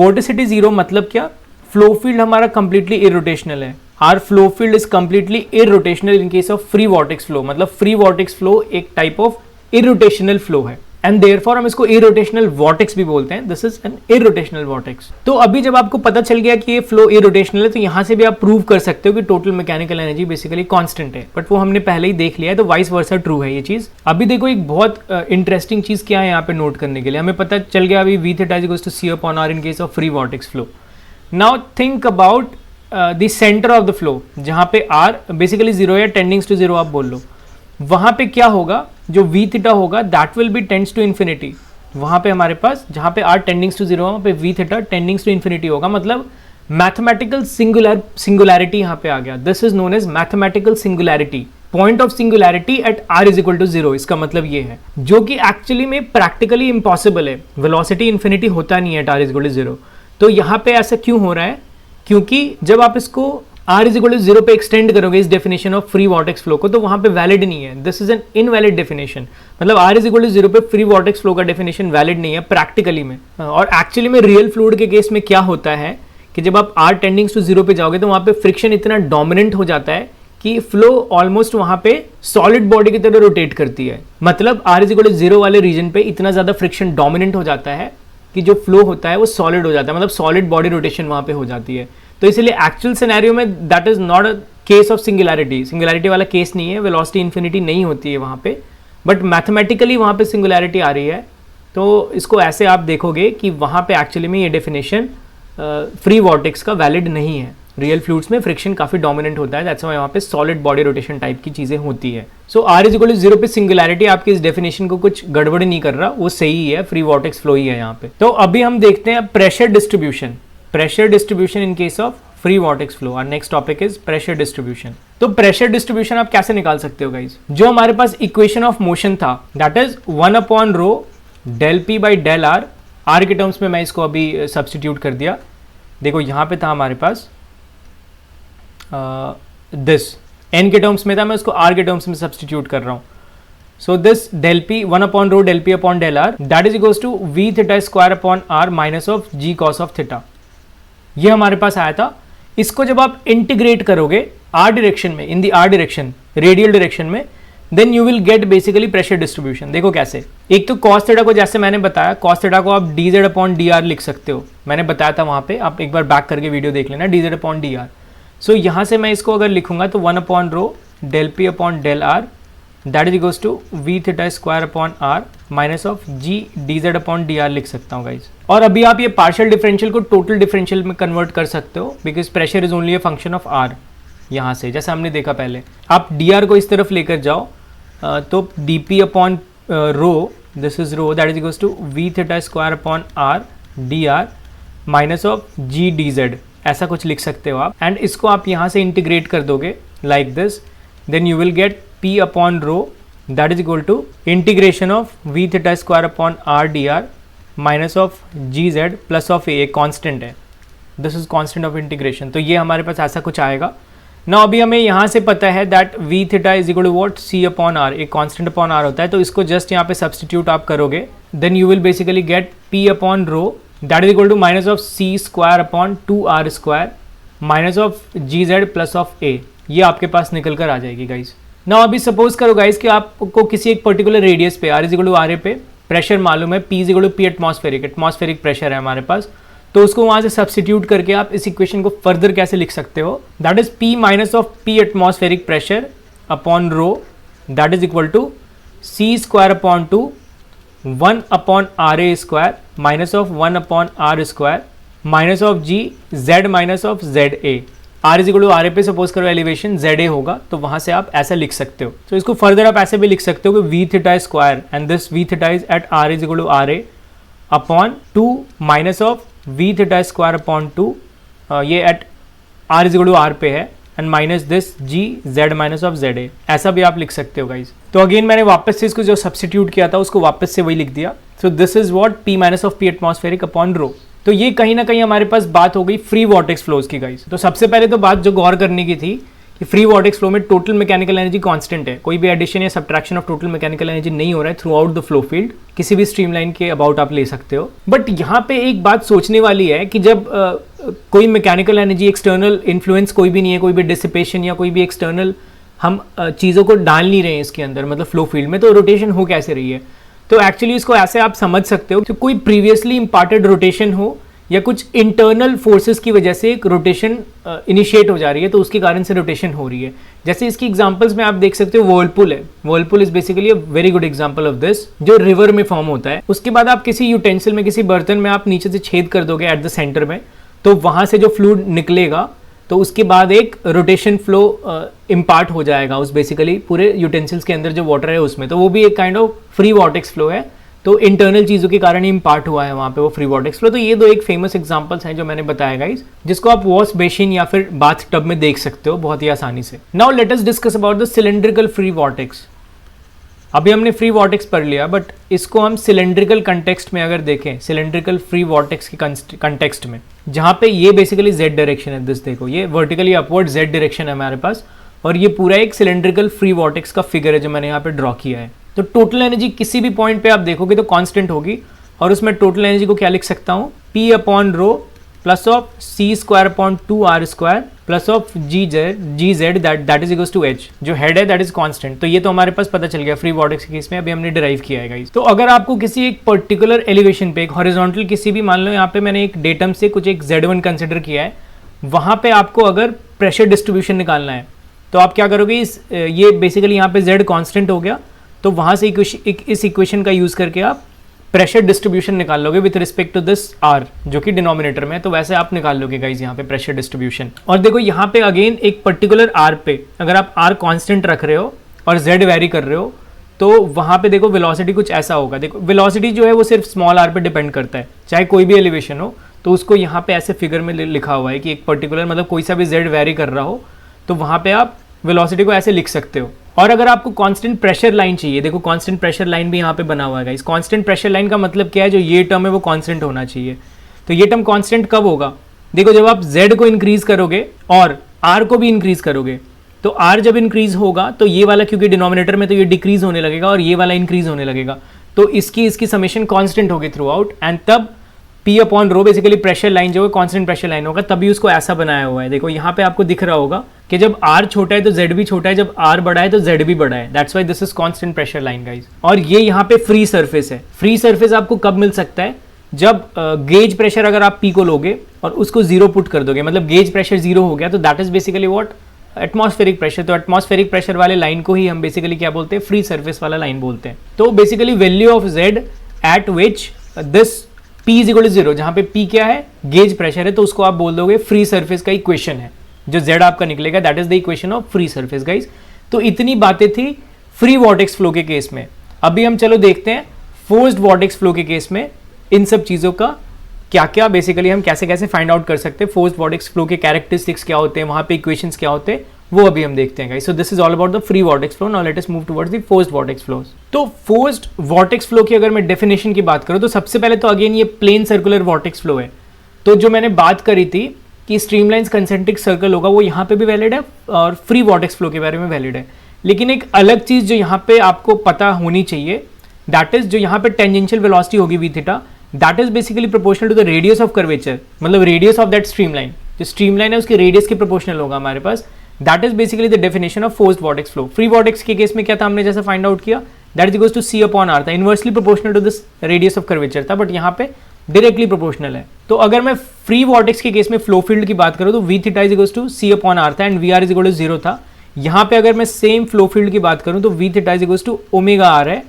Vorticity 0 मतलब क्या, flow field हमारा completely irrotational है। Our flow field is completely irrotational in case of free vortex flow, मतलब free vortex flow एक type of irrotational flow है and therefore हम इसको irrotational vortex भी बोलते हैं। This is an irrotational vortex। तो अभी जब आपको पता चल गया कि ये flow irrotational है तो यहाँ से भी आप प्रूव कर सकते हो कि total mechanical energy basically constant है, बट वो हमने पहले ही देख लिया है, तो वाइस वर्सा ट्रू है ये चीज। अभी देखो एक बहुत इंटरेस्टिंग चीज क्या है यहाँ पे नोट करने के लिए, हमें पता चल गया अभी v theta is equal to C upon r in case of free vortex flow. Now think about the centre of the flow, जहाँ पे आर बेसिकली 0 या टेंडिंग्स टू 0 आप बोल लो, वहां पे क्या होगा, जो वी थीटा होगा that will be tends to infinity. वहां पे हमारे पास जहां पे आर टेंडिंग्स टू 0 वहां पे v theta tendings to infinity होगा, मतलब मैथमेटिकल सिंगुलैरिटी यहाँ पे आ गया। This is known as mathematical singularity, point of singularity at r is equal to 0। इसका मतलब ये है, जो कि एक्चुअली में प्रैक्टिकली इंपॉसिबल है, वेलोसिटी इन्फिनिटी होता नहीं है at r is equal to 0। तो यहाँ पे ऐसा क्यों हो रहा है, क्योंकि जब आप इसको R इज इक्वल टू 0 पे एक्सटेंड करोगे इस definition of free vortex flow को, तो वहां पे वैलिड नहीं है। This is an invalid definition, मतलब R इज इक्वल टू 0 पे फ्री वॉर्टेक्स फ्लो का डेफिनेशन वैलिड नहीं है प्रैक्टिकली में। और एक्चुअली में रियल फ्लूइड के केस में क्या होता है कि जब आप R टेंडिंग्स टू 0 पे जाओगे तो वहां पे फ्रिक्शन इतना डोमिनेंट हो जाता है कि फ्लो ऑलमोस्ट वहां पे सॉलिड बॉडी की तरह रोटेट करती है। मतलब R इज इक्वल टू 0 वाले रीजन पे इतना ज्यादा फ्रिक्शन डोमिनेंट हो जाता है कि जो फ्लो होता है वो सॉलिड हो जाता है, मतलब सॉलिड बॉडी रोटेशन वहां पे हो जाती है। तो इसलिए एक्चुअल सिनेरियो में that is not a case of singularity, singularity वाला केस नहीं है, वेलोसिटी इन्फिनिटी नहीं होती है वहां पे, बट मैथमेटिकली वहां पे सिंगुलैरिटी आ रही है। तो इसको ऐसे आप देखोगे कि वहां पे एक्चुअली में ये डेफिनेशन फ्री वॉर्टेक्स का वैलिड नहीं है। रियल फ्लूइड्स में फ्रिक्शन काफी डोमिनेंट होता है, दैट्स व्हाई वहां पे सॉलिड बॉडी रोटेशन टाइप की चीजें होती है। सो आर इज इक्वल टू 0 पे सिंगुलैरिटी आपकी इस डेफिनेशन को कुछ गड़बड़ नहीं कर रहा, वो सही ही है, फ्री वॉर्टेक्स फ्लो ही है यहाँ पे। तो अभी हम देखते हैं pressure distribution, pressure distribution in case of free vortex flow. और next topic is pressure distribution. तो प्रेशर डिस्ट्रीब्यूशन आप कैसे निकाल सकते हो गाइस, जो हमारे पास इक्वेशन ऑफ मोशन था that is 1 upon rho del P by del R, R के टर्म्स में मैं इसको अभी सब्सटीट्यूट कर दिया। देखो यहाँ पे था हमारे पास दिस एन के टर्म्स में था, मैं उसको आर के टर्म्स में सब्सटीट्यूट कर रहा हूँ। So this del P 1 upon rho del P upon del R that is equals to V theta square upon are minus of ji cos of theta, ये हमारे पास आया था। इसको जब आप इंटीग्रेट करोगे आर डायरेक्शन में, in the R direction, radial direction में, then you will get basically pressure distribution. देखो कैसे, एक तो कॉस थीटा को जैसे मैंने बताया, कॉस थीटा को आप D Z upon D R लिख सकते हो, मैंने बताया था वहां पे, आप एक बार बैक करके वीडियो देख लेना, D Z upon D R. So यहाँ से मैं इसको अगर लिखूंगा तो 1 upon rho del P upon del R that is equals to V theta square upon are minus of G D Z upon D R लिख सकता हूँ गाइज। और अभी आप ये पार्शियल डिफरेंशियल को टोटल डिफरेंशियल में कन्वर्ट कर सकते हो, because pressure is only a function of are. यहाँ से जैसे हमने देखा पहले, आप डी आर को इस तरफ लेकर जाओ तो D P upon rho, this is rho that is equals to V theta square upon R D R minus of G D Z, ऐसा कुछ लिख सकते हो आप। एंड इसको आप यहाँ से इंटीग्रेट कर दोगे like this, then you will get p upon rho that is equal to integration of we theta square upon R D R minus of G Z plus of a constant है, this is constant of integration. तो ये हमारे पास ऐसा कुछ आएगा ना। अभी हमें यहाँ से पता है that V theta is equal to what C upon R, एक कॉन्स्टेंट अपॉन आर होता है, तो इसको जस्ट यहाँ पे सब्सटीट्यूट आप करोगे, then you will basically get p upon rho that is equal to minus of C square upon 2r square minus of G Z plus of A, ये आपके पास निकल कर आ जाएगी गाइज। ना अभी सपोज करो गाइस कि आपको किसी एक पर्टिकुलर रेडियस पे r is equal to RA पे प्रेशर मालूम है, P is equal to P atmospheric pressure है हमारे पास, तो उसको वहां से सब्स्टिट्यूट करके आप इस इक्वेशन को फर्दर कैसे लिख सकते हो, that is P minus of P atmospheric pressure upon rho, that is equal to C square upon 2 1 upon RA square minus of 1 upon R square minus of G Z minus of ZA। R is equal to RA पे suppose करो elevation ZA होगा, तो वहां से आप ऐसा लिख सकते हो। तो इसको फर्दर आप ऐसे भी लिख सकते हो कि V theta square and this V theta is at R is equal to RA upon 2 minus of V theta square upon 2, ये at R is equal to R पे है and minus this G Z minus of ZA, ऐसा भी आप लिख सकते हो guys. तो अगेन मैंने वापस से इसको जो सब्स्टिट्यूट किया था उसको वापस से वही लिख दिया। सो this is what P minus of P atmospheric upon rho. तो ये कहीं ना कहीं हमारे पास बात हो गई फ्री वॉर्टेक्स फ्लोज की गाइस। तो सबसे पहले तो बात जो गौर करने की थी कि फ्री वॉर्टेक्स फ्लो में टोटल मैकेनिकल एनर्जी कांस्टेंट है, कोई भी एडिशन या subtraction of total mechanical energy नहीं हो रहा है through out the flow field, किसी भी स्ट्रीमलाइन के अबाउट आप ले सकते हो। बट यहाँ पे एक बात सोचने वाली है कि जब कोई मैकेनिकल एनर्जी एक्सटर्नल इन्फ्लुएंस कोई भी नहीं है, कोई भी डिसिपेशन या कोई भी एक्सटर्नल हम चीज़ों को डाल नहीं रहे हैं इसके अंदर, मतलब फ्लो फील्ड में, तो रोटेशन हो कैसे रही है। तो एक्चुअली इसको ऐसे आप समझ सकते हो कि कोई प्रीवियसली इम्पार्टेड रोटेशन हो या कुछ इंटरनल फोर्सेस की वजह से एक रोटेशन इनिशिएट हो जा रही है, तो उसके कारण से रोटेशन हो रही है। जैसे इसकी एग्जांपल्स में आप देख सकते हो वर्लपूल है, Whirlpool is basically a very good example of this, जो रिवर में फॉर्म होता है। उसके बाद आप किसी यूटेंसिल में, किसी बर्तन में आप नीचे से छेद कर दोगे एट द सेंटर में, तो वहां से जो फ्लूइड निकलेगा तो उसके बाद एक रोटेशन फ्लो इम्पार्ट हो जाएगा उस बेसिकली पूरे यूटेंसिल्स के अंदर जो वाटर है उसमें, तो वो भी एक kind of free vortex flow है। तो इंटरनल चीज़ों के कारण ही इम्पार्ट हुआ है वहाँ पे वो फ्री वॉर्टेक्स फ्लो। तो ये दो एक फेमस एग्जांपल्स हैं जो मैंने बताया गाइस, जिसको आप वॉश बेसिन या फिर बाथ टब में देख सकते हो बहुत ही आसानी से। Now let us discuss about the cylindrical free vortex. अभी हमने फ्री वॉर्टेक्स पढ़ लिया, बट इसको हम सिलेंड्रिकल कंटेक्स्ट में अगर देखें, सिलेंड्रिकल फ्री वॉर्टेक्स के कंटेक्स्ट में, जहाँ पे ये बेसिकली जेड डायरेक्शन है, दिस देखो ये वर्टिकली अपवर्ड जेड डायरेक्शन है हमारे पास, और ये पूरा एक सिलेंड्रिकल फ्री वॉर्टेक्स का फिगर है जो मैंने यहाँ पे ड्रॉ किया है। तो टोटल एनर्जी किसी भी पॉइंट पे आप देखोगे तो कांस्टेंट होगी, और उसमें टोटल एनर्जी को क्या लिख सकता हूँ, P upon rho plus of C square upon 2R square plus of G Z that is equals to H, जो हेड है दैट इज कांस्टेंट। तो ये तो हमारे पास पता चल गया फ्री वॉर्टेक्स के केस में, अभी हमने डिराइव किया है गाइस। तो अगर आपको किसी एक पर्टिकुलर एलिवेशन पे, एक हॉरिजॉन्टल किसी भी, मान लो यहाँ पे मैंने एक डेटम से कुछ एक Z1 कंसिडर किया है, वहां पे आपको अगर प्रेशर डिस्ट्रीब्यूशन निकालना है तो आप क्या करोगे, ये बेसिकली यहाँ पे Z कांस्टेंट हो गया, तो वहां से इस इक्वेशन का यूज करके आप प्रेशर डिस्ट्रीब्यूशन निकाल लोगे with respect to this R जो कि डिनोमिनेटर में है, तो वैसे आप निकाल लोगे गाइज यहाँ पे प्रेशर डिस्ट्रीब्यूशन। और देखो यहाँ पे अगेन एक पर्टिकुलर R पे अगर आप R कांस्टेंट रख रहे हो और Z वेरी कर रहे हो, तो वहाँ पे देखो वेलोसिटी कुछ ऐसा होगा। देखो वेलोसिटी जो है वो सिर्फ स्मॉल r पे डिपेंड करता है, चाहे कोई भी एलिवेशन हो, तो उसको यहाँ पे ऐसे फिगर में लिखा हुआ है कि एक पर्टिकुलर, मतलब कोई सा भी Z वेरी कर रहा हो तो वहाँ पे आप वेलोसिटी को ऐसे लिख सकते हो। और अगर आपको कांस्टेंट प्रेशर लाइन चाहिए, देखो कांस्टेंट प्रेशर लाइन भी यहाँ पे बना हुआ है गाइस। कांस्टेंट प्रेशर लाइन का मतलब क्या है, जो ये टर्म है वो कांस्टेंट होना चाहिए। तो ये टर्म कांस्टेंट कब होगा, देखो जब आप Z को इंक्रीज करोगे और R को भी इंक्रीज करोगे, तो R जब इंक्रीज होगा तो ये वाला, क्योंकि डिनोमिनेटर में, तो ये डिक्रीज होने लगेगा और ये वाला इंक्रीज होने लगेगा, तो इसकी समेशन कांस्टेंट होगी थ्रू आउट, एंड तब P upon row basically pressure line जो है कांस्टेंट प्रेशर लाइन होगा, तभी उसको ऐसा बनाया हुआ है। देखो यहाँ पे आपको दिख रहा होगा कि जब R छोटा है तो Z भी छोटा है, जब R बड़ा है तो Z भी बड़ा है, that's why this is constant pressure line guys. और ये यहाँ पे फ्री सरफेस है। फ्री सरफेस आपको कब मिल सकता है, जब गेज प्रेशर अगर आप P को लोगे और उसको जीरो पुट कर दोगे, मतलब गेज प्रेशर जीरो हो गया, तो that is basically what, atmospheric pressure. तो एटमॉस्फेरिक प्रेशर वाले लाइन को ही हम बेसिकली क्या बोलते हैं, फ्री सरफेस वाला लाइन बोलते हैं। तो basically value of Z at which this P is equal to zero, जहां पे P क्या है, गेज प्रेशर है, तो उसको आप बोल दोगे फ्री सरफेस का इक्वेशन है, जो Z आपका निकलेगा, that is the equation of free surface guys. तो इतनी बातें थी फ्री वॉर्टेक्स फ्लो के केस में। अभी हम चलो देखते हैं फोर्स्ड वॉर्टेक्स फ्लो के केस में इन सब चीजों का क्या क्या बेसिकली हम कैसे कैसे फाइंड आउट कर सकते हैं, फोर्स्ड वॉर्टेक्स फ्लो के कैरेक्टरिस्टिक्स क्या होते हैं, वहां पे इक्वेशंस क्या होते हैं, वो अभी हम देखते हैं guys. So this is all about the free vortex flow. Now let us move towards the forced vortex flows. तो फोर्स्ड वॉर्टेक्स फ्लो की अगर मैं डेफिनेशन की बात करूं, तो सबसे पहले तो अगेन ये प्लेन सर्कुलर वॉर्टेक्स फ्लो है। तो जो मैंने बात करी थी कि स्ट्रीमलाइंस कंसेंट्रिक सर्कल होगा, वो यहाँ पे भी वैलिड है और फ्री वॉर्टेक्स फ्लो के बारे में वैलिड है। लेकिन एक अलग चीज जो यहाँ पे आपको पता होनी चाहिए, दैट इज जो यहाँ पे टेंजेंशियल वेलोसिटी होगी V theta, that is basically proportional to the radius of curvature, मतलब रेडियस ऑफ दैट स्ट्रीमलाइन। जो स्ट्रीमलाइन है उसके रेडियस के प्रोपोर्शनल होगा हमारे पास, that is basically the definition of forced vortex flow. Free vortex के केस में क्या था, हमने जैसे फाइंड आउट किया, that is equals to C upon R था, inversely proportional to this radius of curvature था, बट यहाँ पे डायरेक्टली प्रोपोर्शनल है। तो अगर मैं फ्री वॉर्टेक्स के केस में फ्लो फील्ड की बात करूँ तो we theta is equals to C upon R था and we are is equal to 0 था। यहाँ पे अगर मैं सेम फ्लो फील्ड की बात करूँ तो we theta is equals to omega R है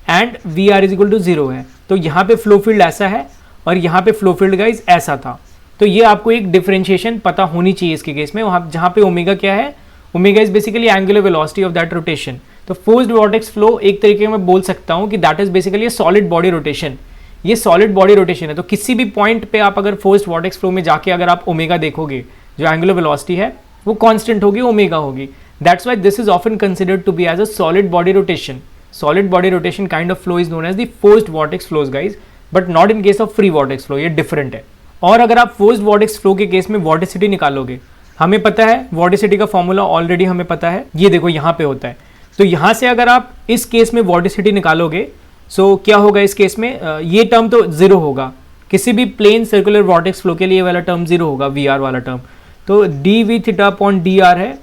and we are is equal to 0 है। तो यहाँ पे फ्लो फील्ड ऐसा है और यहाँ पे फ्लो फील्ड गाइज ऐसा था। तो ये आपको एक डिफरेंशिएशन पता होनी चाहिए इसके केस में, वहाँ जहाँ पे ओमेगा क्या है, omega is basically angular velocity of that rotation. तो फोर्स्ड वॉर्टेक्स फ्लो एक तरीके में बोल सकता हूँ कि that is basically solid body rotation. ये सॉलिड बॉडी रोटेशन है। तो किसी भी पॉइंट पे आप अगर फोर्स्ड वॉर्टेक्स फ्लो में जाके अगर आप ओमेगा देखोगे, जो एंगुलर वेलोसिटी है वो कांस्टेंट होगी, ओमेगा होगी। That's why this is often considered to be as a solid body rotation. Solid body rotation kind of flow is known as the forced vortex flows guys, but not in case of free vortex flow, ये different है। और अगर आप forced vortex flow के case में vorticity निकालोगे, हमें पता है वॉर्टिसिटी का फॉर्मूला ऑलरेडी हमें पता है, ये देखो यहाँ पे होता है। तो यहाँ से अगर आप इस केस में वॉर्टिसिटी निकालोगे, सो क्या होगा इस केस में, ये टर्म तो 0 होगा, किसी भी प्लेन सर्कुलर वॉर्टेक्स फ्लो के लिए वाला टर्म 0 होगा, वी आर वाला टर्म। तो D we theta upon D R है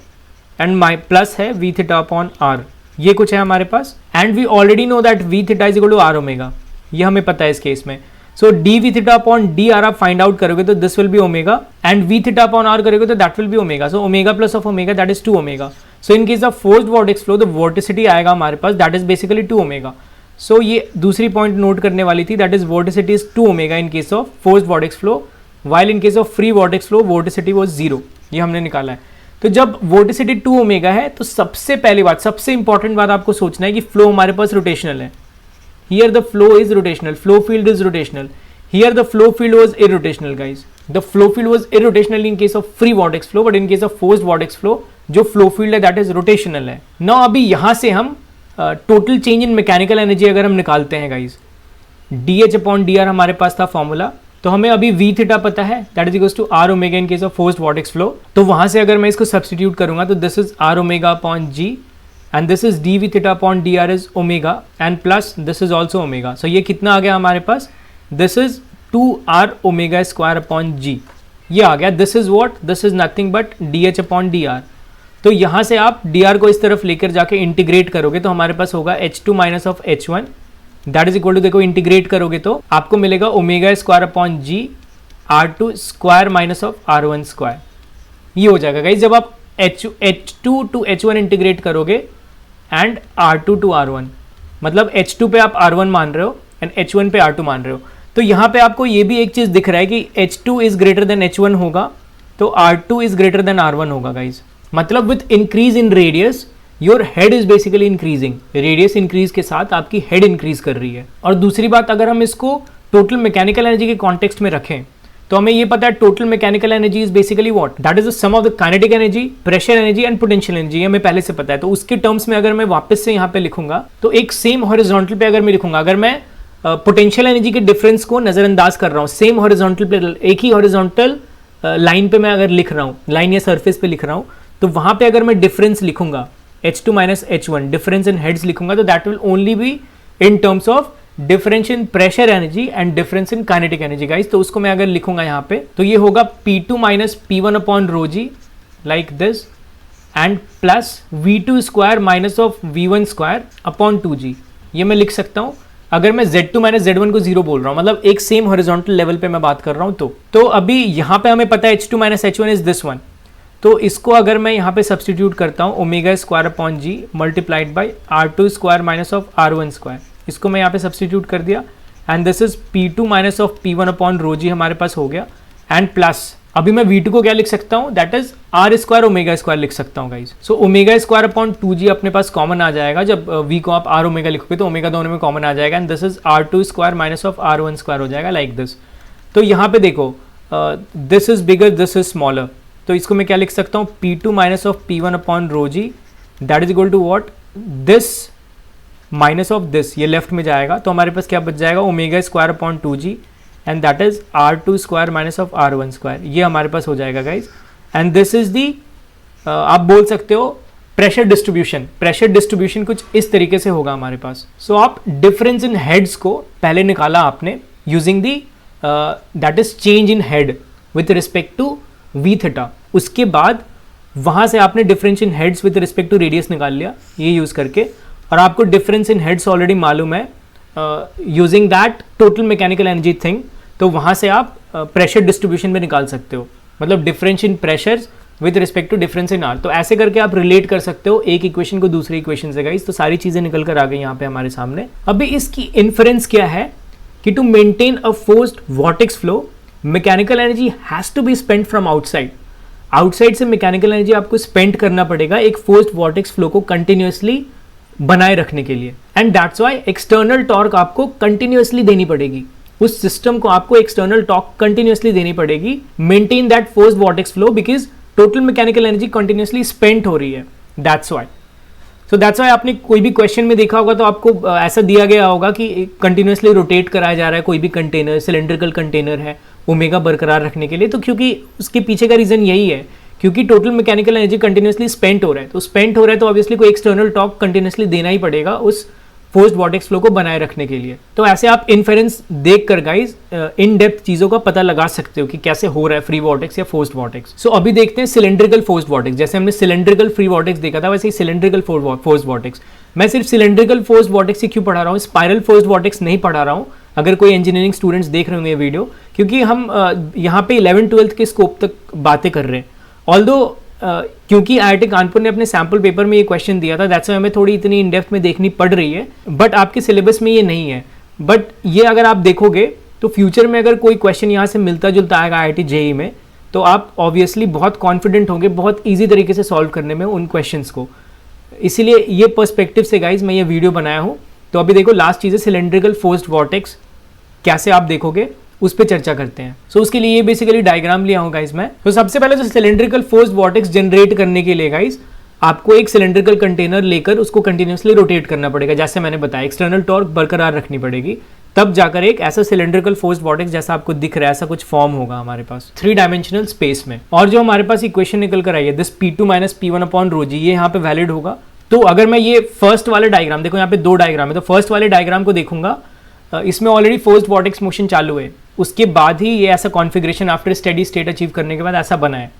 एंड माई प्लस है वी थीटा अपॉन आर, ये कुछ है हमारे पास। And we already know that V theta is equal to R omega, ये हमें पता है इस केस में। So D we theta upon D R आप फाइंड आउट करोगे तो this will be omega and V theta upon R करोगे तो that will be omega. So omega plus of omega that is 2 omega. So in case of forced vortex flow the vorticity आएगा हमारे पास, that is basically 2 omega. सो ये दूसरी point note करने वाली थी, that is vorticity is 2 omega in case of forced vortex flow, while in case of free vortex flow vorticity was 0, ये हमने निकाला है। तो जब वॉर्टिसिटी 2 ओमेगा है तो सबसे पहली बात, सबसे इंपॉर्टेंट बात आपको सोचना है कि फ्लो हमारे पास रोटेशनल है। Here the flow is rotational, flow field is rotational. Here the flow field was irrotational guys. The flow field was irrotational in case of free vortex flow, but in case of forced vortex flow, जो flow field है that is rotational है। Now अभी यहाँ से हम total change in mechanical energy अगर हम निकालते हैं guys, dH upon dr हमारे पास था फॉर्मूला, तो हमें अभी v थीटा पता है, that is equals to r omega in case of forced vortex flow। तो वहाँ से अगर मैं इसको substitute करूँगा तो this is r omega upon g and this is dv theta upon dr is omega and plus this is also omega। So ये कितना आ गया हमारे पास, this is 2r omega square upon G, ये आ गया। This is what, this is nothing but dh upon dr। तो यहाँ से आप dr को इस तरफ लेकर जाके इंटीग्रेट करोगे तो हमारे पास होगा h2 minus of h1 that is equal to, देखो इंटीग्रेट करोगे तो आपको मिलेगा omega square upon G r2 square minus of r1 square, ये हो जाएगा गाइस। जब आप h2 टू h1 इंटीग्रेट करोगे एंड r2 टू r1, मतलब h2 पे आप r1 मान रहे हो एंड h1 पे r2 मान रहे हो, तो यहाँ पे आपको ये भी एक चीज दिख रहा है कि h2 is greater than h1 होगा तो r2 is greater than r1 होगा गाइज। मतलब with increase in radius your head is basically increasing, radius increase के साथ आपकी हेड इंक्रीज कर रही है। और दूसरी बात, अगर हम इसको टोटल मैकेनिकल एनर्जी के कॉन्टेक्स्ट में रखें तो हमें ये पता है total mechanical energy is basically what, that is the sum of the kinetic energy, pressure energy and potential energy, हमें पहले से पता है। तो उसके टर्म्स में अगर मैं वापस से यहाँ पे लिखूंगा तो एक सेम हॉरिजॉन्टल पे अगर मैं लिखूंगा, अगर मैं पोटेंशियल एनर्जी के डिफरेंस को नजरअंदाज कर रहा हूँ, सेम हॉरिजॉन्टल पे, एक ही हॉरिजॉन्टल लाइन पे मैं अगर लिख रहा हूँ, लाइन या सरफेस पे लिख रहा हूँ, तो वहां पे अगर मैं डिफरेंस लिखूंगा h2 minus h1, difference in heads लिखूंगा तो that will only be in terms of difference in pressure energy and difference in kinetic energy guys. तो उसको मैं अगर लिखूंगा यहाँ पे तो ये होगा P2 माइनस P1 upon rho G like this and plus V2 square minus of V1 square upon 2g, ये मैं लिख सकता हूँ अगर मैं Z2 माइनस Z1 को 0 बोल रहा हूँ, मतलब एक सेम हॉरिजॉन्टल लेवल पे मैं बात कर रहा हूँ। तो अभी यहाँ पे हमें पता है h2 minus h1 is this one, तो इसको अगर मैं यहाँ पे सब्सटीट्यूट करता हूँ omega square upon ji multiplied by r2 square minus of r1 square, इसको मैं यहाँ पे सब्सटीट्यूट कर दिया and this is P2 minus of P1 upon rho G हमारे पास हो गया एंड प्लस अभी मैं V2 को क्या लिख सकता हूँ, that is r square omega square लिख सकता हूँ guys. So omega square upon 2g अपने पास कॉमन आ जाएगा, जब v को आप r ओमेगा लिखोगे तो ओमेगा दोनों में कॉमन आ जाएगा and this is r2 square minus of r1 square हो जाएगा लाइक दिस। तो यहाँ पे देखो this is bigger, this is smaller, तो इसको मैं क्या लिख सकता हूँ P2 minus of P1 upon rho G that is equal to what, this minus of this, ये लेफ्ट में जाएगा तो हमारे पास क्या बच जाएगा omega square upon 2g and that is r2 square minus of r1 square, ये हमारे पास हो जाएगा guys. And this is the आप बोल सकते हो प्रेशर डिस्ट्रीब्यूशन, प्रेशर डिस्ट्रीब्यूशन कुछ इस तरीके से होगा हमारे पास। सो आप डिफरेंस इन हेड्स को पहले निकाला आपने using the that is change in head with respect to V theta, उसके बाद वहाँ से आपने difference in heads with respect to radius निकाल लिया ये यूज़ करके, और आपको डिफरेंस इन हेड्स ऑलरेडी मालूम है using that total mechanical energy thing, तो वहाँ से आप प्रेशर डिस्ट्रीब्यूशन में निकाल सकते हो, मतलब difference in pressures with respect to difference in R. तो ऐसे करके आप रिलेट कर सकते हो एक इक्वेशन को दूसरी इक्वेशन से गाइस। तो सारी चीज़ें निकल कर आ गई यहाँ पे हमारे सामने। अभी इसकी इन्फरेंस क्या है कि to maintain a forced vortex flow mechanical energy has to be spent from outside. Outside से मैकेनिकल एनर्जी आपको स्पेंड करना पड़ेगा एक फोर्स्ड वॉर्टेक्स फ्लो को कंटिन्यूअसली बनाए रखने के लिए, and that's why external torque आपको कंटिन्यूअसली देनी पड़ेगी, उस सिस्टम को आपको एक्सटर्नल टॉर्क कंटिन्यूअसली देनी पड़ेगी, maintain that forced vortex flow because total mechanical energy continuously spent हो रही है, that's why. So that's why आपने कोई भी क्वेश्चन में देखा होगा तो आपको ऐसा दिया गया होगा कि कंटिन्यूअसली रोटेट कराया जा रहा है कोई भी कंटेनर, सिलेंड्रिकल कंटेनर है ओमेगा बरकरार रखने के लिए, तो क्योंकि उसके पीछे का रीजन यही है क्योंकि total mechanical energy continuously spent हो रहा है, तो स्पेंट हो रहा है तो ऑब्वियसली कोई एक्सटर्नल टॉर्क कंटिन्यूअसली देना ही पड़ेगा उस फोर्स्ड वॉर्टेक्स फ्लो को बनाए रखने के लिए। तो ऐसे आप इन्फेरेंस देख कर गाइज इन डेप्थ चीजों का पता लगा सकते हो कि कैसे हो रहा है फ्री वॉर्टेक्स या फोर्स्ड वॉर्टेक्स। सो अभी देखते हैं सिलेंड्रिकल फोर्स्ड वॉर्टेक्स। जैसे हमने सिलेंड्रिकल फ्री वॉर्टेक्स देखा था वैसे ही सिलेंड्रिकल फोर्स्ड वॉर्टेक्स। मैं सिर्फ सिलेंड्रिकल फोर्स्ड वॉर्टेक्स ही क्यों पढ़ा रहा हूँ, स्पाइरल फोर्स्ड वॉर्टेक्स नहीं पढ़ा रहा हूँ अगर कोई इंजीनियरिंग स्टूडेंट्स देख रहे होंगे वीडियो, क्योंकि हम यहाँ पे 11th-12th के स्कोप तक बातें कर रहे हैं। ऑल्दो क्योंकि IIT कानपुर ने अपने सैम्पल पेपर में ये क्वेश्चन दिया था, दैट्स व्हाई हमें थोड़ी इतनी इन डेप्थ में देखनी पड़ रही है, बट आपके सिलेबस में ये नहीं है। बट ये अगर आप देखोगे तो फ्यूचर में अगर कोई क्वेश्चन यहाँ से मिलता जुलता आएगा IIT JEE में, तो आप ऑब्वियसली बहुत कॉन्फिडेंट होंगे बहुत ईजी तरीके से सॉल्व करने में उन क्वेश्चंस को। इसीलिए ये पर्सपेक्टिव से गाइज मैं ये वीडियो बनाया हूँ। तो अभी देखो लास्ट चीज़ है सिलेंड्रिकल फोर्स्ड वॉर्टेक्स, कैसे आप देखोगे उस पर चर्चा करते हैं। सो उसके लिए ये बेसिकली डायग्राम लिया हूँ गाइज मैं। तो सबसे पहले तो सिलेंड्रिकल फोर्स्ड वॉर्टेक्स जनरेट करने के लिए गाइज आपको एक सिलेंड्रिकल कंटेनर लेकर उसको कंटिन्यूअसली रोटेट करना पड़ेगा, जैसे मैंने बताया एक्सटर्नल टॉर्क बरकरार रखनी पड़ेगी, तब जाकर एक ऐसा सिलेंड्रिकल फोर्स्ड वॉर्टेक्स जैसा आपको दिख रहा है ऐसा कुछ फॉर्म होगा हमारे पास 3 डायमेंशनल स्पेस में। और जो हमारे पास इक्वेशन निकल कर आई है this P2 - P1 upon rho जी, ये यहाँ पे वैलिड होगा। तो अगर मैं ये फर्स्ट वाले डायग्राम, देखो यहाँ पे 2 डायग्राम है, तो फर्स्ट वाले डायग्राम को देखूंगा, इसमें ऑलरेडी फोर्स्ड वॉर्टेक्स मोशन चालू है, उसके बाद ही ये ऐसा configuration after steady state achieve करने के बाद ऐसा बना है।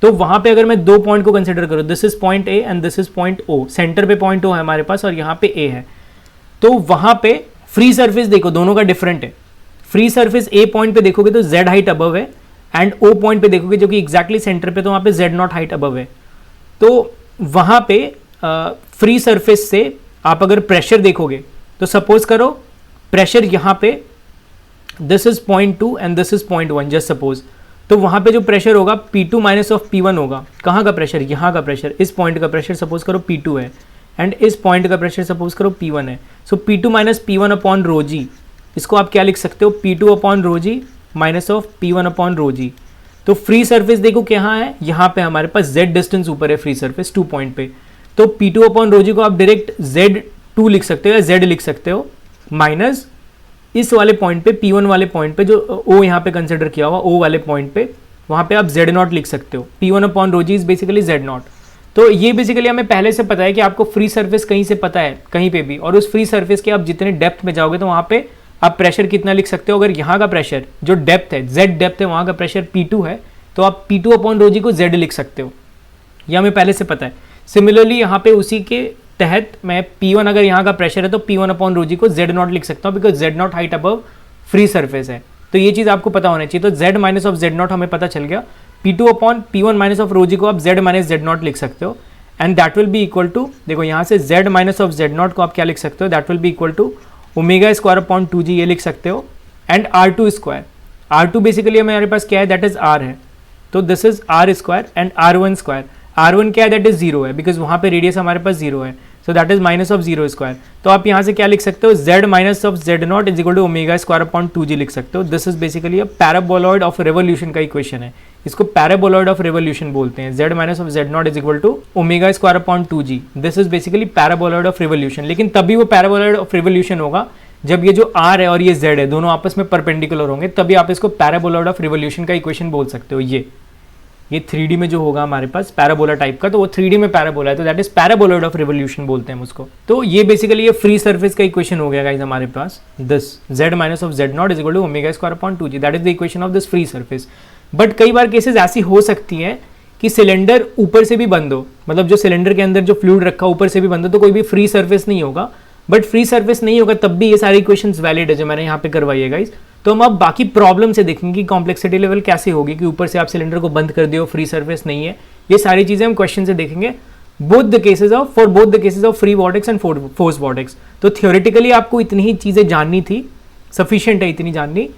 तो वहां पे अगर मैं 2 पॉइंट को कंसिडर करूँ, this is point A and this is point O, centre पे पॉइंट ओ है हमारे पास और यहाँ पे ए है, तो वहां पे फ्री सरफेस देखो दोनों का डिफरेंट है। फ्री सरफेस ए पॉइंट पे देखोगे तो जेड हाइट अबव है, एंड ओ पॉइंट पे देखोगे जो कि एग्जैक्टली सेंटर पे, तो वहां पे जेड नॉट हाइट अबव है। तो वहां पे फ्री सरफेस से आप अगर प्रेशर देखोगे तो सपोज करो प्रेशर यहाँ पे this is 0.2 and this is 0.1 just suppose, तो वहां पे जो प्रेशर होगा P2 माइनस ऑफ P1 होगा। कहाँ का प्रेशर? यहाँ का प्रेशर, इस पॉइंट का प्रेशर सपोज करो P2 है एंड इस पॉइंट का प्रेशर सपोज करो P1 है। सो P2 माइनस P1 अपॉन रो जी, इसको आप क्या लिख सकते हो P2 upon rho G minus of P1 upon rho G. तो फ्री सरफेस देखो कहाँ है, यहाँ पे हमारे पास Z डिस्टेंस ऊपर है फ्री सरफेस 2 पॉइंट पे, तो P2 अपॉन रो जी को आप डायरेक्ट Z2 लिख सकते हो या Z लिख सकते हो, माइनस इस वाले पॉइंट पे P1 वाले पॉइंट पे जो O यहाँ पे कंसिडर किया हुआ O वाले पॉइंट पे, वहाँ पे आप Z0 लिख सकते हो। P1 upon rho G is basically Z0। तो ये बेसिकली हमें पहले से पता है कि आपको फ्री सरफेस कहीं से पता है कहीं पे भी, और उस फ्री सरफेस के आप जितने डेप्थ में जाओगे तो वहाँ पे आप प्रेशर कितना लिख सकते हो। अगर यहाँ का प्रेशर जो डेप्थ है Z डेप्थ है, वहाँ का प्रेशर P2 है, तो आप P2 अपॉन रो जी को Z लिख सकते हो, यह हमें पहले से पता है। सिमिलरली यहाँ पे उसी के तहत मैं P1 अगर यहाँ का प्रेशर है तो P1 अपॉन रो जी को Z0 लिख सकता हूँ, because Z0 height above free surface है। तो ये चीज़ आपको पता होना चाहिए। तो Z माइनस ऑफ Z0 हमें पता चल गया, P2 upon P1 minus of rho G को आप Z माइनस Z0 लिख सकते हो, and that will be equal to, देखो यहाँ से Z माइनस ऑफ Z0 को आप क्या लिख सकते हो, that will be equal to omega square upon 2G, ये लिख सकते हो, and R2 square. R2 basically हमारे पास क्या है, दैट इज R है, तो this is R square and R1 square. R1 क्या है, दैट इज 0 है, बिकॉज वहाँ पे रेडियस हमारे पास 0 है, so that is minus of 0 square. तो आप यहाँ से क्या लिख सकते हो, Z minus of Z0 is equal to omega square upon 2G लिख सकते हो। This is basically a paraboloid of revolution का इक्वेशन है, इसको पैराबोलॉइड ऑफ रिवोल्यूशन बोलते हैं। Z minus of Z0 is equal to omega square upon 2G, this is basically paraboloid of revolution. लेकिन तभी वो पैराबोलॉइड ऑफ रिवोल्यूशन होगा जब ये जो R है और ये Z है दोनों आपस में परपेंडिकुलर होंगे, तभी आप इसको पैराबोलॉइड ऑफ रिवोल्यूशन का इक्वेशन बोल सकते हो। ये 3D में जो होगा हमारे पास पैराबोला टाइप का, तो वो 3D में पैराबोला है, तो that is paraboloid of revolution बोलते हैं उसको। तो ये बेसिकली ये फ्री सरफेस का इक्वेशन हो गया गाइस हमारे पास, this Z minus of Z0 is equal to omega square upon 2G, that is the equation of this free surface. But कई बार केसेस ऐसी हो सकती है कि सिलेंडर ऊपर से भी बंद हो, मतलब जो सिलेंडर के अंदर जो फ्लूइड रखा ऊपर से भी बंद हो, तो कोई भी फ्री सरफेस नहीं होगा। बट फ्री सरफेस नहीं होगा तब भी ये सारी इक्वेशंस वैलिड है जो मैंने यहाँ पे करवाई है गाइस। तो हम अब बाकी प्रॉब्लम से देखेंगे कि कॉम्प्लेक्सिटी लेवल कैसे होगी कि ऊपर से आप सिलेंडर को बंद कर दियो, फ्री सरफेस नहीं है। ये सारी चीजें हम क्वेश्चन से देखेंगे for both the cases of free vortex and force vortex. तो थियोरेटिकली आपको इतनी ही चीजें जाननी थी, सफिशिएंट है इतनी जाननी।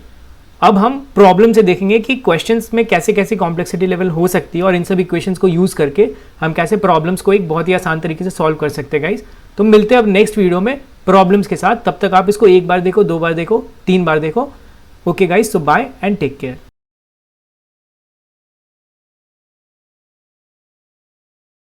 अब हम प्रॉब्लम से देखेंगे कि क्वेश्चंस में कैसे कैसे कॉम्प्लेक्सिटी लेवल हो सकती है और इन सब इक्वेशंस को यूज करके हम कैसे प्रॉब्लम्स को एक बहुत ही आसान तरीके से सॉल्व कर सकते हैं गाइस। तो मिलते हैं अब नेक्स्ट वीडियो में प्रॉब्लम्स के साथ। तब तक आप इसको 1 बार देखो, 2 बार देखो, 3 बार देखो। Okay guys, so bye and take care.